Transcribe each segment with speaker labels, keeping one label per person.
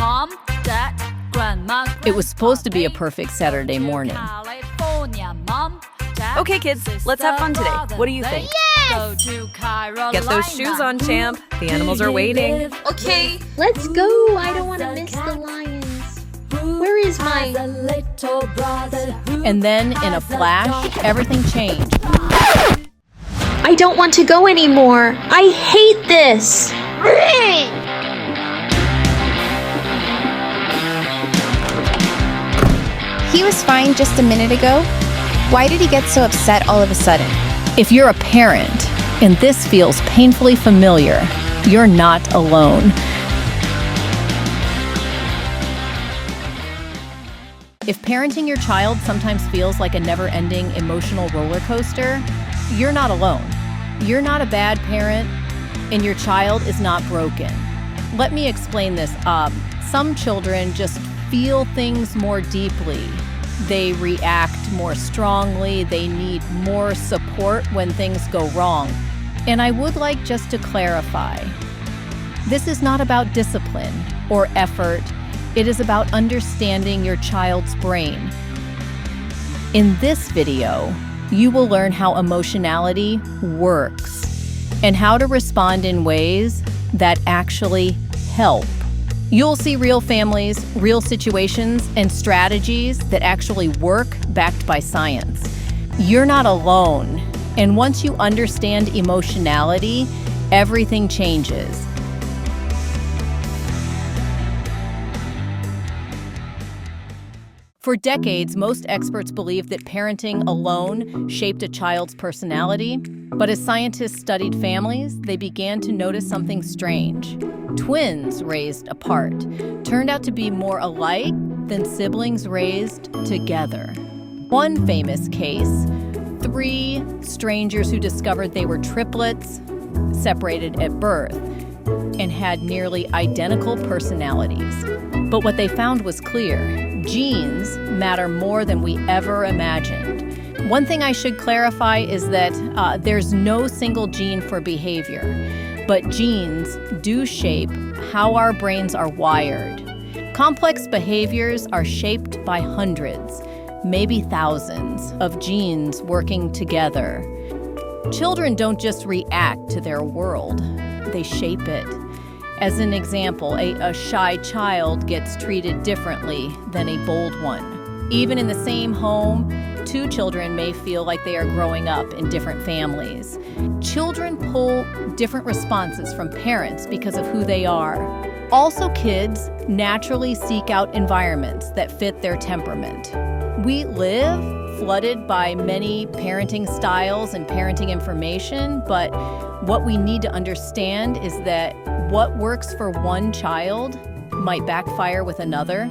Speaker 1: Mom, Dad, Grandma.
Speaker 2: It was supposed to be a perfect Saturday morning.
Speaker 3: Okay, kids, let's have fun today. What do you think?
Speaker 1: Yes!
Speaker 3: Get those shoes on, champ. The animals are waiting.
Speaker 4: Okay, let's go. I don't want to miss the lions. Where is my...
Speaker 2: And then, in a flash, everything changed.
Speaker 4: I don't want to go anymore. I hate this.
Speaker 5: He was fine just a minute ago. Why did he get so upset all of a sudden?
Speaker 2: If you're a parent, and this feels painfully familiar, you're not alone. If parenting your child sometimes feels like a never-ending emotional roller coaster, you're not alone. You're not a bad parent, and your child is not broken. Let me explain this. Some children just feel things more deeply. They react more strongly. They need more support when things go wrong. And I would like just to clarify, this is not about discipline or effort. It is about understanding your child's brain. In this video, you will learn how emotionality works and how to respond in ways that actually help. You'll see real families, real situations, and strategies that actually work, backed by science. You're not alone. And once you understand emotionality, everything changes. For decades, most experts believed that parenting alone shaped a child's personality. But as scientists studied families, they began to notice something strange. Twins raised apart turned out to be more alike than siblings raised together. One famous case, 3 strangers who discovered they were triplets, separated at birth, and had nearly identical personalities. But what they found was clear. Genes matter more than we ever imagined. One thing I should clarify is that there's no single gene for behavior, but genes do shape how our brains are wired. Complex behaviors are shaped by hundreds, maybe thousands, of genes working together. Children don't just react to their world, they shape it. As an example, a shy child gets treated differently than a bold one. Even in the same home, 2 children may feel like they are growing up in different families. Children pull different responses from parents because of who they are. Also, kids naturally seek out environments that fit their temperament. We live flooded by many parenting styles and parenting information, but what we need to understand is that what works for one child might backfire with another.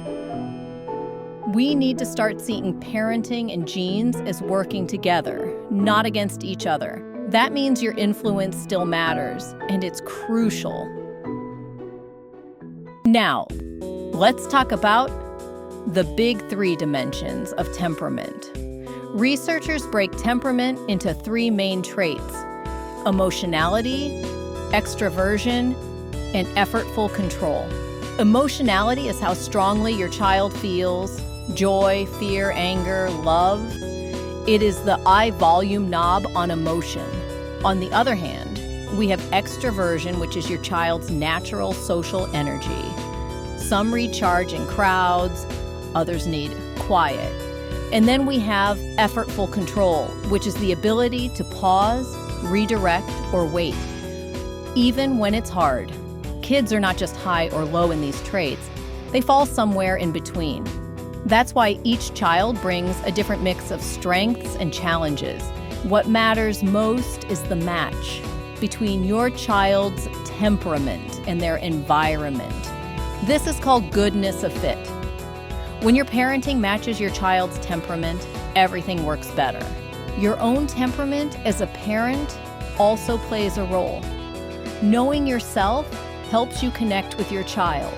Speaker 2: We need to start seeing parenting and genes as working together, not against each other. That means your influence still matters, and it's crucial. Now, let's talk about the big 3 dimensions of temperament. Researchers break temperament into 3 main traits: emotionality, extroversion, and effortful control. Emotionality is how strongly your child feels, joy, fear, anger, love. It is the eye volume knob on emotion. On the other hand, we have extroversion, which is your child's natural social energy. Some recharge in crowds, others need quiet. And then we have effortful control, which is the ability to pause, redirect, or wait, even when it's hard. Kids are not just high or low in these traits, they fall somewhere in between. That's why each child brings a different mix of strengths and challenges. What matters most is the match between your child's temperament and their environment. This is called goodness of fit. When your parenting matches your child's temperament, everything works better. Your own temperament as a parent also plays a role. Knowing yourself helps you connect with your child.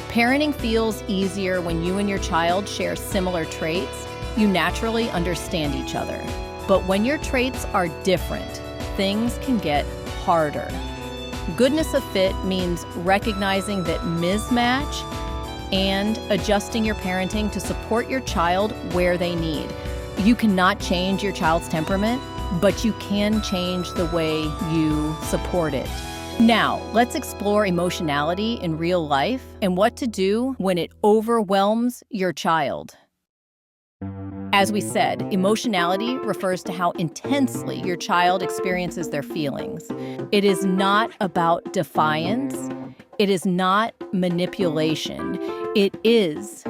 Speaker 2: Parenting feels easier when you and your child share similar traits. You naturally understand each other. But when your traits are different, things can get harder. Goodness of fit means recognizing that mismatch and adjusting your parenting to support your child where they need. You cannot change your child's temperament, but you can change the way you support it. Now, let's explore emotionality in real life and what to do when it overwhelms your child. As we said, emotionality refers to how intensely your child experiences their feelings. It is not about defiance. It is not manipulation. It is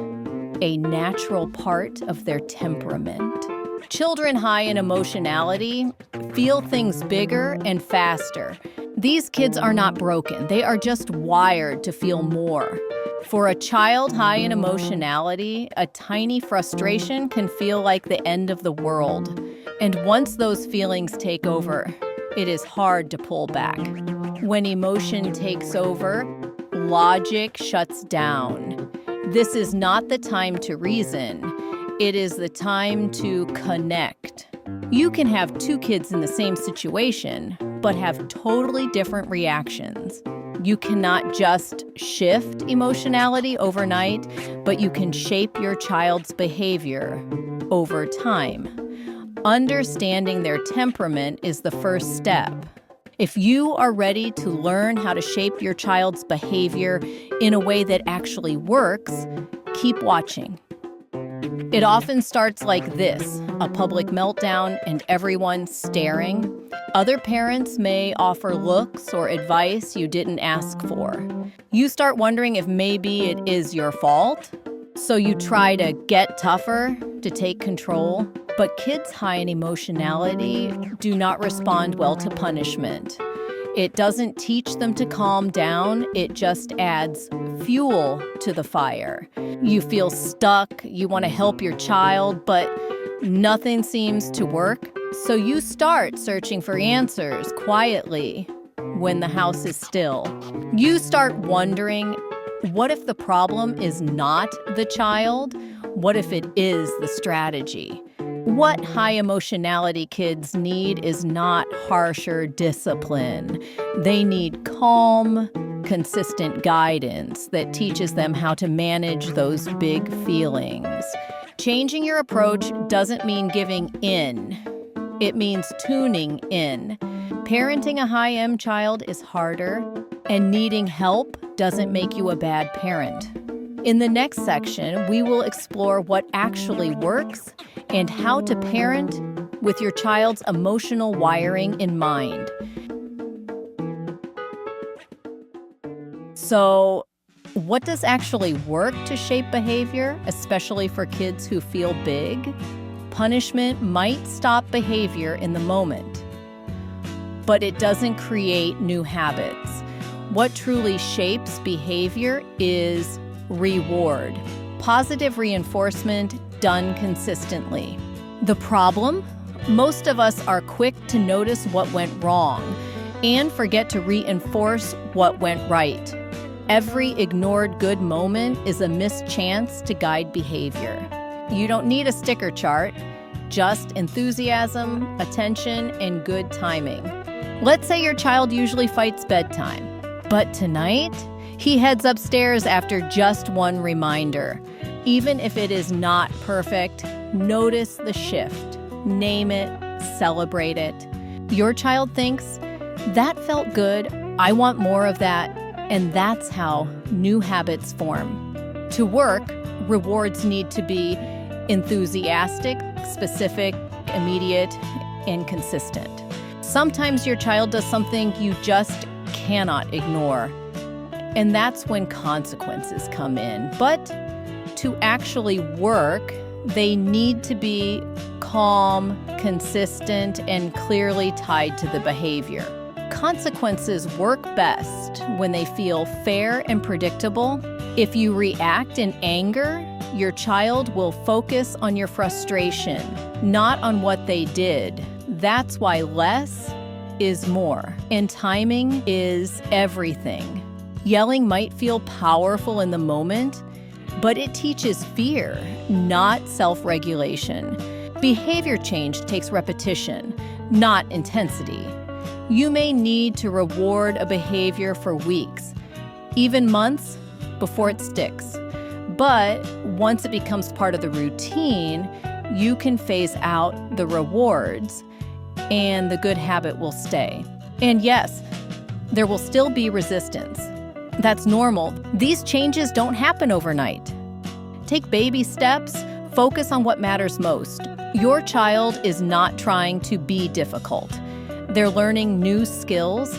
Speaker 2: a natural part of their temperament. Children high in emotionality feel things bigger and faster. These kids are not broken. They are just wired to feel more. For a child high in emotionality, a tiny frustration can feel like the end of the world. And once those feelings take over, it is hard to pull back. When emotion takes over, logic shuts down. This is not the time to reason. It is the time to connect. You can have two kids in the same situation, but have totally different reactions. You cannot just shift emotionality overnight, but you can shape your child's behavior over time. Understanding their temperament is the first step. If you are ready to learn how to shape your child's behavior in a way that actually works, keep watching. It often starts like this, a public meltdown and everyone staring. Other parents may offer looks or advice you didn't ask for. You start wondering if maybe it is your fault, so you try to get tougher, to take control. But kids high in emotionality do not respond well to punishment. It doesn't teach them to calm down, it just adds fuel to the fire. You feel stuck, you want to help your child, but nothing seems to work. So you start searching for answers quietly when the house is still. You start wondering, what if the problem is not the child? What if it is the strategy? What high emotionality kids need is not harsher discipline. They need calm, consistent guidance that teaches them how to manage those big feelings. Changing your approach doesn't mean giving in. It means tuning in. Parenting a high M child is harder, and needing help doesn't make you a bad parent. In the next section, we will explore what actually works and how to parent with your child's emotional wiring in mind. So, what does actually work to shape behavior, especially for kids who feel big? Punishment might stop behavior in the moment, but it doesn't create new habits. What truly shapes behavior is reward, positive reinforcement done consistently. The problem? Most of us are quick to notice what went wrong and forget to reinforce what went right. Every ignored good moment is a missed chance to guide behavior. You don't need a sticker chart, just enthusiasm, attention, and good timing. Let's say your child usually fights bedtime, but tonight, he heads upstairs after just one reminder. Even if it is not perfect, notice the shift. Name it, celebrate it. Your child thinks, that felt good, I want more of that, and that's how new habits form. To work, rewards need to be enthusiastic, specific, immediate, and consistent. Sometimes your child does something you just cannot ignore. And that's when consequences come in. But to actually work, they need to be calm, consistent, and clearly tied to the behavior. Consequences work best when they feel fair and predictable. If you react in anger, your child will focus on your frustration, not on what they did. That's why less is more, and timing is everything. Yelling might feel powerful in the moment, but it teaches fear, not self-regulation. Behavior change takes repetition, not intensity. You may need to reward a behavior for weeks, even months, before it sticks. But once it becomes part of the routine, you can phase out the rewards and the good habit will stay. And yes, there will still be resistance. That's normal. These changes don't happen overnight. Take baby steps, focus on what matters most. Your child is not trying to be difficult. They're learning new skills.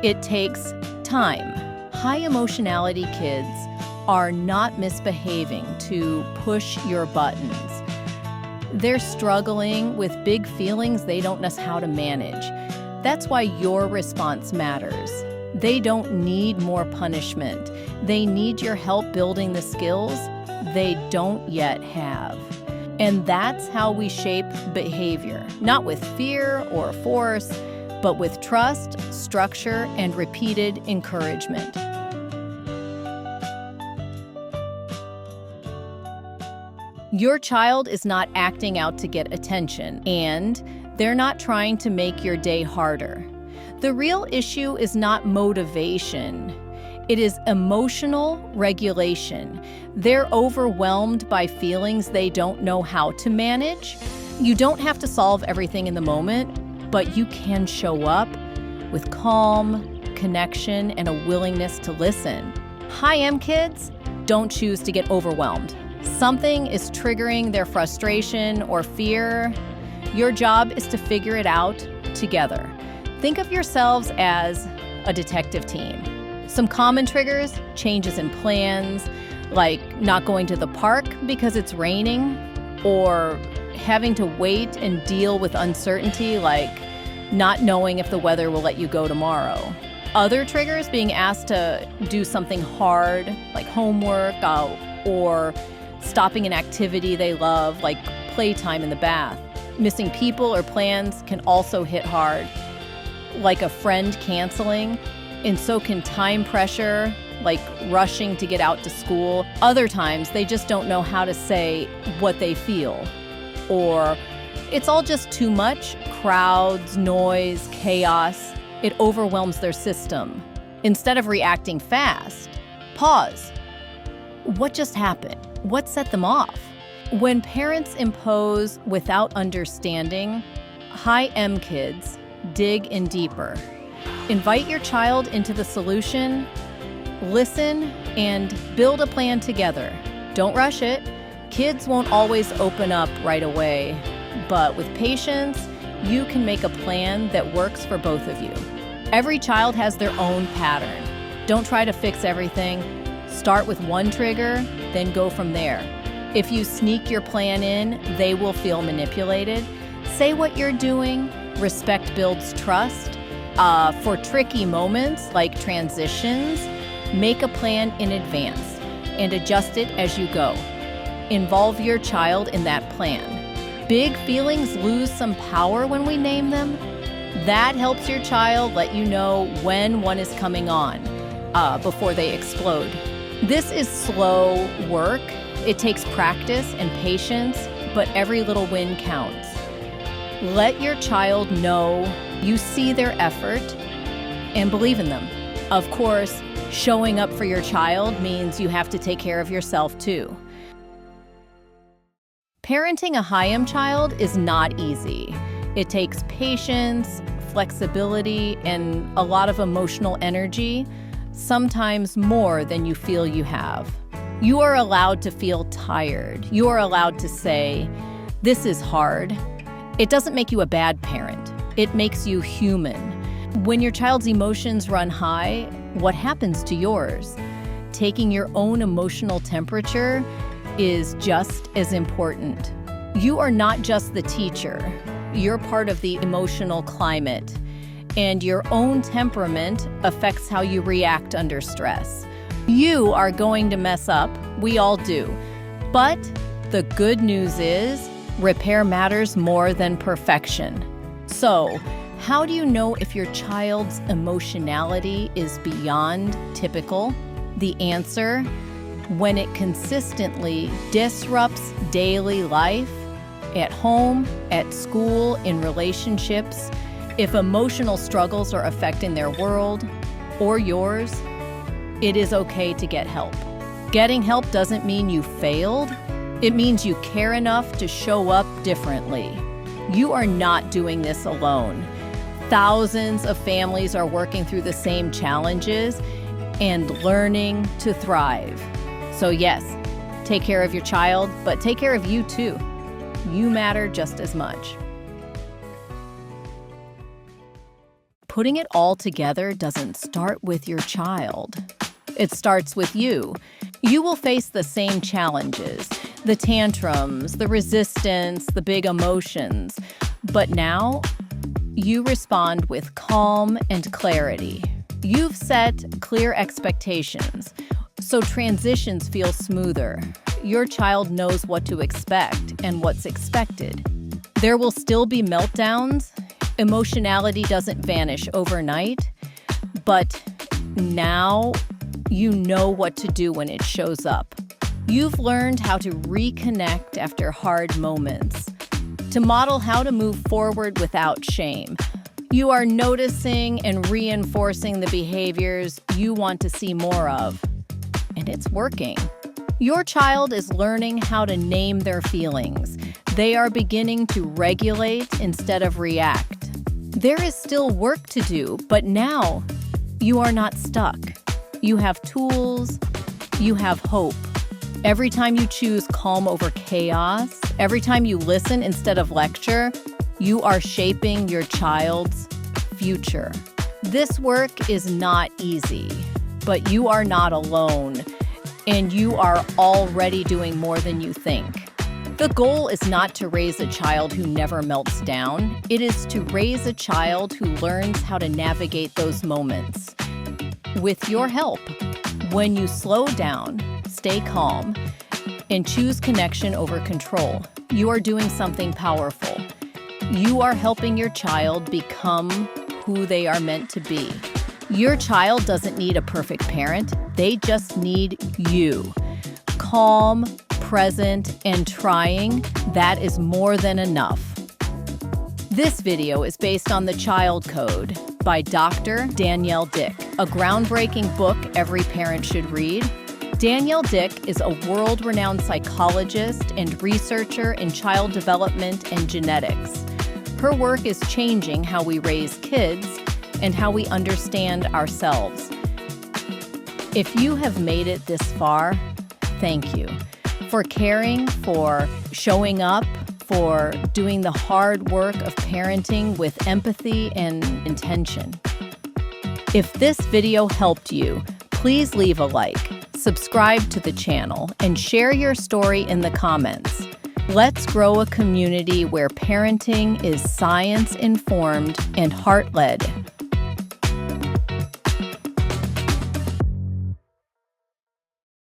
Speaker 2: It takes time. High emotionality kids are not misbehaving to push your buttons. They're struggling with big feelings they don't know how to manage. That's why your response matters. They don't need more punishment. They need your help building the skills they don't yet have. And that's how we shape behavior, not with fear or force, but with trust, structure, and repeated encouragement. Your child is not acting out to get attention, and they're not trying to make your day harder. The real issue is not motivation. It is emotional regulation. They're overwhelmed by feelings they don't know how to manage. You don't have to solve everything in the moment, but you can show up with calm, connection, and a willingness to listen. High M kids don't choose to get overwhelmed. Something is triggering their frustration or fear. Your job is to figure it out together. Think of yourselves as a detective team. Some common triggers, changes in plans, like not going to the park because it's raining, or having to wait and deal with uncertainty, like not knowing if the weather will let you go tomorrow. Other triggers, being asked to do something hard, like homework, or stopping an activity they love, like playtime in the bath. Missing people or plans can also hit hard, like a friend canceling, and so can time pressure, like rushing to get out to school. Other times, they just don't know how to say what they feel, or it's all just too much. Crowds, noise, chaos. It overwhelms their system. Instead of reacting fast, pause. What just happened? What set them off? When parents impose without understanding, high M kids dig in deeper. Invite your child into the solution, listen, and build a plan together. Don't rush it. Kids won't always open up right away, but with patience, you can make a plan that works for both of you. Every child has their own pattern. Don't try to fix everything. Start with one trigger, then go from there. If you sneak your plan in, they will feel manipulated. Say what you're doing. Respect builds trust. For tricky moments like transitions, make a plan in advance and adjust it as you go. Involve your child in that plan. Big feelings lose some power when we name them. That helps your child let you know when one is coming on before they explode. This is slow work. It takes practice and patience, but every little win counts. Let your child know you see their effort and believe in them. Of course, showing up for your child means you have to take care of yourself too. Parenting a high M child is not easy. It takes patience, flexibility, and a lot of emotional energy, sometimes more than you feel you have. You are allowed to feel tired. You are allowed to say, "This is hard." It doesn't make you a bad parent. It makes you human. When your child's emotions run high, what happens to yours? Taking your own emotional temperature is just as important. You are not just the teacher. You're part of the emotional climate, and your own temperament affects how you react under stress. You are going to mess up. We all do. But the good news is, repair matters more than perfection. So, how do you know if your child's emotionality is beyond typical? The answer: when it consistently disrupts daily life, at home, at school, in relationships. If emotional struggles are affecting their world or yours, it is okay to get help. Getting help doesn't mean you failed. It means you care enough to show up differently. You are not doing this alone. Thousands of families are working through the same challenges and learning to thrive. So yes, take care of your child, but take care of you too. You matter just as much. Putting it all together doesn't start with your child. It starts with you. You will face the same challenges, the tantrums, the resistance, the big emotions. But now, you respond with calm and clarity. You've set clear expectations, so transitions feel smoother. Your child knows what to expect and what's expected. There will still be meltdowns. Emotionality doesn't vanish overnight, but now you know what to do when it shows up. You've learned how to reconnect after hard moments, to model how to move forward without shame. You are noticing and reinforcing the behaviors you want to see more of, and it's working. Your child is learning how to name their feelings. They are beginning to regulate instead of react. There is still work to do, but now you are not stuck. You have tools, you have hope. Every time you choose calm over chaos, every time you listen instead of lecture, you are shaping your child's future. This work is not easy, but you are not alone, and you are already doing more than you think. The goal is not to raise a child who never melts down. It is to raise a child who learns how to navigate those moments. With your help, when you slow down, stay calm, and choose connection over control, you are doing something powerful. You are helping your child become who they are meant to be. Your child doesn't need a perfect parent. They just need you. Calm, present, and trying, that is more than enough. This video is based on The Child Code by Dr. Danielle Dick, a groundbreaking book every parent should read. Danielle Dick is a world-renowned psychologist and researcher in child development and genetics. Her work is changing how we raise kids and how we understand ourselves. If you have made it this far, thank you for caring, for showing up, for doing the hard work of parenting with empathy and intention. If this video helped you, please leave a like, subscribe to the channel, and share your story in the comments. Let's grow a community where parenting is science-informed and heart-led.